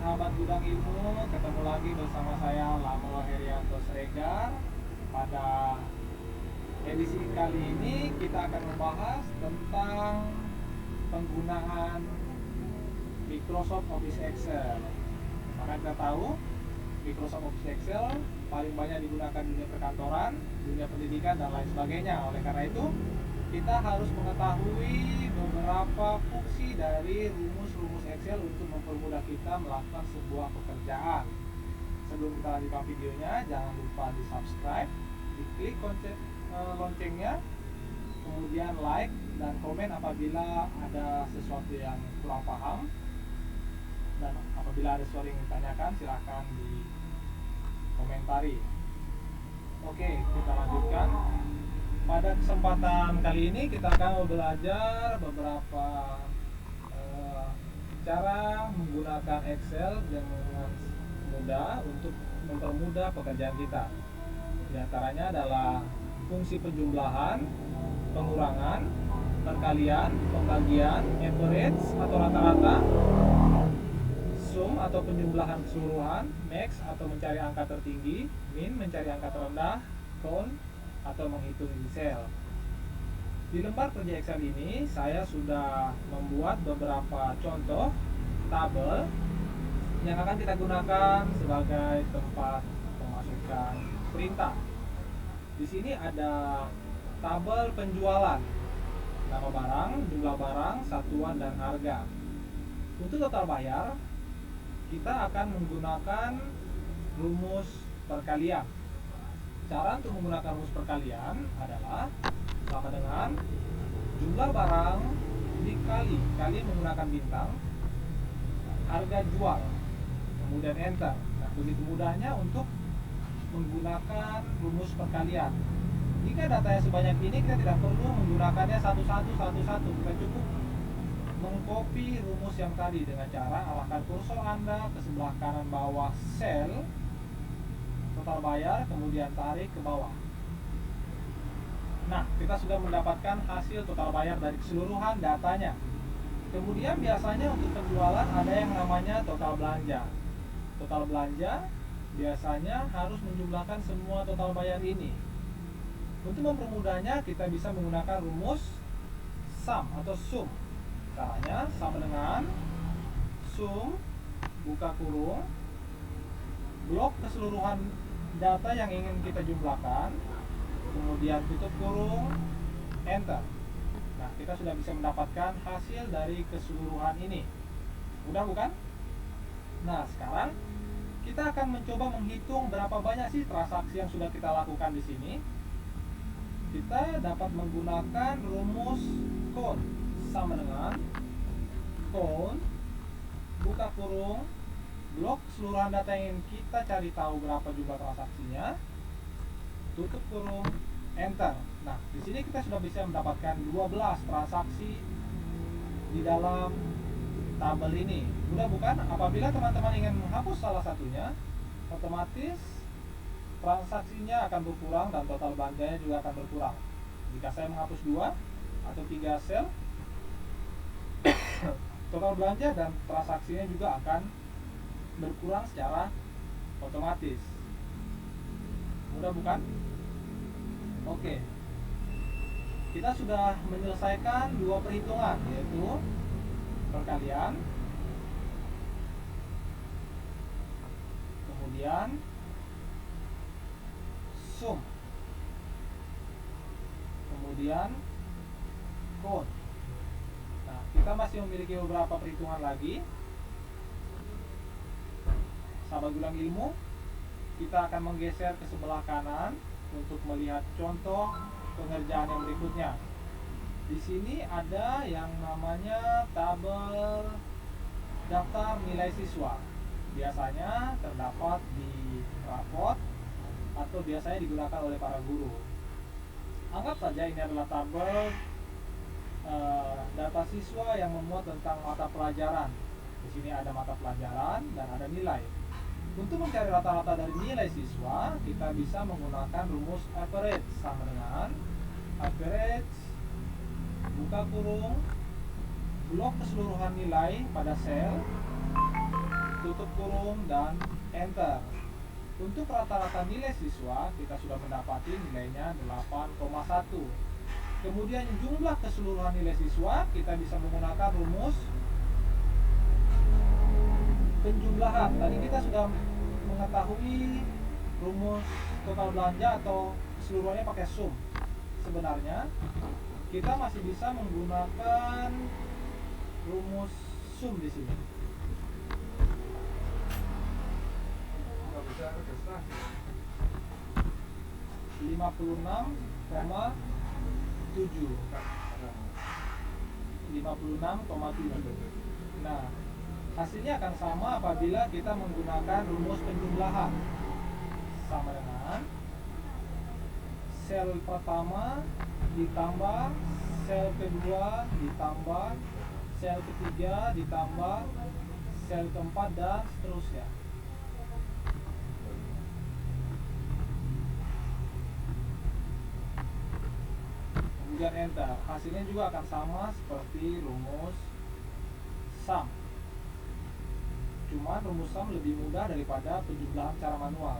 sahabat Gudang Ilmu, ketemu lagi bersama saya Lamo Herianto Sregar. Pada edisi kali ini kita akan membahas tentang penggunaan Microsoft Office Excel. Maka kita tahu Microsoft Office Excel paling banyak digunakan di dunia perkantoran, dunia pendidikan, dan lain sebagainya. Oleh karena itu, kita harus mengetahui beberapa fungsi dari rumus-rumus Excel untuk mempermudah kita melakukan sebuah pekerjaan. Sebelum kita lanjutkan videonya, jangan lupa di subscribe, diklik loncengnya, kemudian like dan komen apabila ada sesuatu yang kurang paham, dan apabila ada sesuatu yang ditanyakan silahkan di komentari. Oke, kita lanjutkan. Pada kesempatan kali ini kita akan belajar beberapa cara menggunakan Excel dengan mudah untuk mempermudah pekerjaan kita. Di antaranya adalah fungsi penjumlahan, pengurangan, perkalian, pembagian, average atau rata-rata, sum atau penjumlahan keseluruhan, max atau mencari angka tertinggi, min mencari angka terendah, count atau menghitung di sel. Di lembar kerja Excel ini saya sudah membuat beberapa contoh tabel yang akan kita gunakan sebagai tempat pemasukan perintah. Di sini ada tabel penjualan, nama barang, jumlah barang, satuan dan harga. Untuk total bayar, kita akan menggunakan rumus perkalian. Cara untuk menggunakan rumus perkalian adalah sama dengan jumlah barang dikali menggunakan bintang, harga jual, kemudian enter. Nah, begitu mudahnya untuk menggunakan rumus perkalian. Jika datanya sebanyak ini, kita tidak perlu menggunakannya satu-satu. Kita cukup mengcopy rumus yang tadi dengan cara arahkan kursor Anda ke sebelah kanan bawah sel total bayar, kemudian tarik ke bawah. Nah, kita sudah mendapatkan hasil total bayar dari keseluruhan datanya. Kemudian biasanya untuk penjualan ada yang namanya total belanja. Total belanja biasanya harus menjumlahkan semua total bayar ini. Untuk mempermudahnya, kita bisa menggunakan rumus sum atau sum. Caranya sama dengan sum buka kurung blok keseluruhan data yang ingin kita jumlahkan, kemudian tutup kurung, enter. Nah, kita sudah bisa mendapatkan hasil dari keseluruhan ini. Mudah bukan? Nah, sekarang kita akan mencoba menghitung berapa banyak sih transaksi yang sudah kita lakukan di sini. Kita dapat menggunakan rumus count sama dengan count buka kurung blok keseluruhan data yang kita cari tahu berapa jumlah transaksinya, tutup kurung, enter. Nah, di sini kita sudah bisa mendapatkan 12 transaksi di dalam tabel ini. Mudah bukan? Apabila teman-teman ingin menghapus salah satunya, otomatis transaksinya akan berkurang dan total belanjanya juga akan berkurang. Jika saya menghapus 2 atau 3 sel, total belanja dan transaksinya juga akan berkurang secara otomatis. Mudah bukan? Oke. Kita sudah menyelesaikan 2 perhitungan, yaitu perkalian, kemudian sum, kemudian count. Nah, kita masih memiliki beberapa perhitungan lagi. Sahabat Gudang Ilmu, kita akan menggeser ke sebelah kanan untuk melihat contoh pengerjaan yang berikutnya. Di sini ada yang namanya tabel daftar nilai siswa. Biasanya terdapat di rapot atau biasanya digunakan oleh para guru. Anggap saja ini adalah tabel data siswa yang memuat tentang mata pelajaran. Di sini ada mata pelajaran dan ada nilai. Untuk mencari rata-rata dari nilai siswa, kita bisa menggunakan rumus average sama dengan average buka kurung blok keseluruhan nilai pada sel tutup kurung, dan enter. Untuk rata-rata nilai siswa kita sudah mendapati nilainya 8,1. Kemudian jumlah keseluruhan nilai siswa kita bisa menggunakan rumus penjumlahan. Tadi kita sudah mengetahui rumus total belanja atau keseluruhannya pakai sum. Sebenarnya kita masih bisa menggunakan rumus sum di sini. 56,7. Nah, hasilnya akan sama apabila kita menggunakan rumus penjumlahan. Sama dengan sel pertama ditambah sel kedua ditambah sel ketiga ditambah sel keempat dan seterusnya. Kemudian enter. Hasilnya juga akan sama seperti rumus sum. Cuma rumus sum lebih mudah daripada penjumlahan secara manual,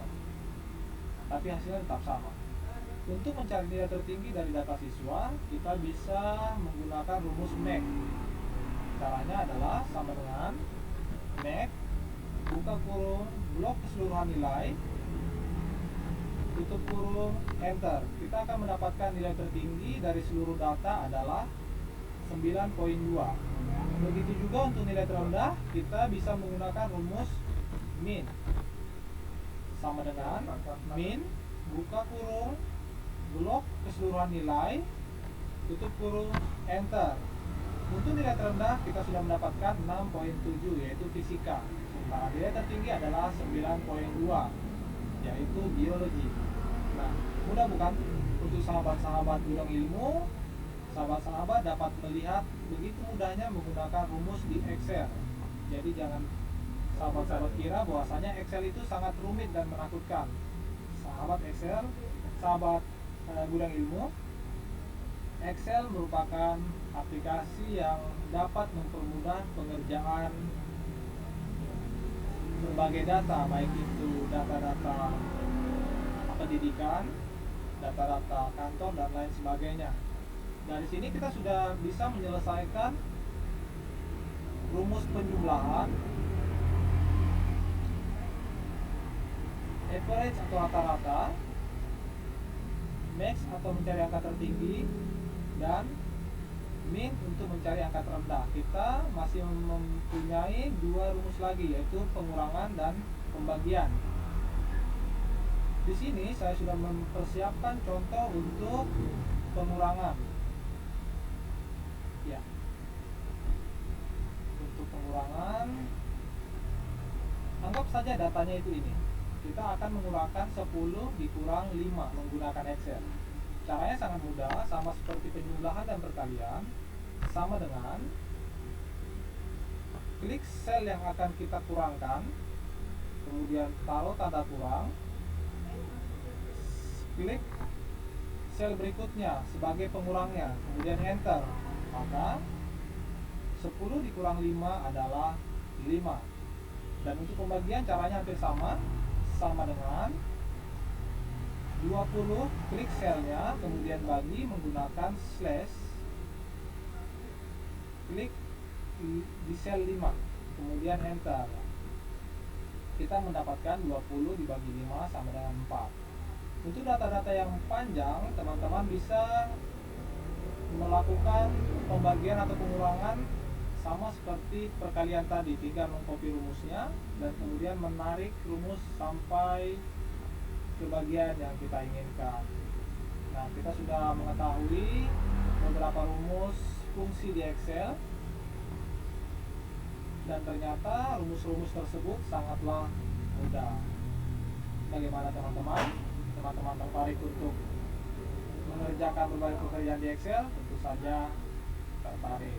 tapi hasilnya tetap sama. Untuk mencari nilai tertinggi dari data siswa, kita bisa menggunakan rumus make. Caranya adalah sama dengan make, buka kurung, blok keseluruhan nilai, tutup kurung, enter. Kita akan mendapatkan nilai tertinggi dari seluruh data adalah 9,2. Begitu juga untuk nilai terendah, kita bisa menggunakan rumus min. Sama dengan min, buka kurung, blok keseluruhan nilai, tutup kurung, enter. Untuk nilai terendah kita sudah mendapatkan 6,7, yaitu fisika. Sementara nilai tertinggi adalah 9,2, yaitu biologi. Nah, mudah bukan untuk sahabat-sahabat gudang ilmu? Sahabat-sahabat dapat melihat begitu mudahnya menggunakan rumus di Excel. Jadi jangan sahabat-sahabat kira bahwasanya Excel itu sangat rumit dan menakutkan. Sahabat Excel, sahabat gudang ilmu, Excel merupakan aplikasi yang dapat mempermudah pengerjaan berbagai data, baik itu data-data pendidikan, data-data kantor, dan lain sebagainya. Dari sini kita sudah bisa menyelesaikan rumus penjumlahan, average atau rata-rata, max atau mencari angka tertinggi, dan min untuk mencari angka terendah. Kita masih mempunyai dua rumus lagi, yaitu pengurangan dan pembagian. Di sini saya sudah mempersiapkan contoh untuk pengurangan. Ya. Untuk pengurangan, anggap saja datanya itu ini. Kita akan mengurangkan 10 dikurang 5 menggunakan Excel. Caranya sangat mudah, sama seperti penjumlahan dan perkalian. Sama dengan klik sel yang akan kita kurangkan, kemudian taruh tanda kurang, klik sel berikutnya sebagai pengurangnya, kemudian enter. Maka 10 dikurang 5 adalah 5. Dan untuk pembagian caranya hampir sama. Sama dengan 20, klik selnya, kemudian bagi menggunakan slash, klik di sel 5, kemudian enter. Kita mendapatkan 20 dibagi 5 sama dengan 4. Untuk data-data yang panjang, teman-teman bisa melakukan pembagian atau pengurangan sama seperti perkalian tadi. Tinggal mengcopy rumusnya dan kemudian menarik rumus sampai ke bagian yang kita inginkan. Nah, kita sudah mengetahui beberapa rumus fungsi di Excel, dan ternyata rumus-rumus tersebut sangatlah mudah. Bagaimana teman-teman? Teman-teman tertarik untuk mengerjakan berbagai pekerjaan di Excel? Tentu saja tertarik.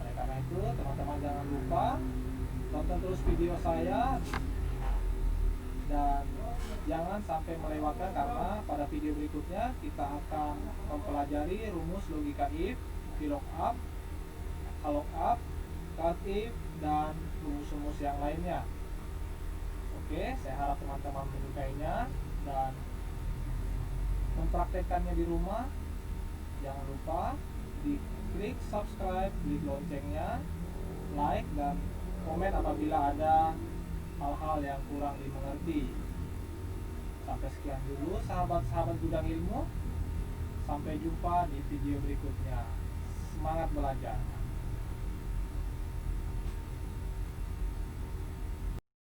Oleh karena itu, teman-teman jangan lupa tonton terus video saya dan jangan sampai melewatkan, karena pada video berikutnya kita akan mempelajari rumus logika if, VLOOKUP, HLOOKUP, cut if, dan rumus-rumus yang lainnya. Oke, saya harap teman-teman menyukainya dan mempraktekkannya di rumah. Jangan lupa klik subscribe, klik loncengnya, like, dan komen apabila ada hal-hal yang kurang dimengerti. Sampai sekian dulu sahabat-sahabat gudang ilmu. Sampai jumpa di video berikutnya. Semangat belajar.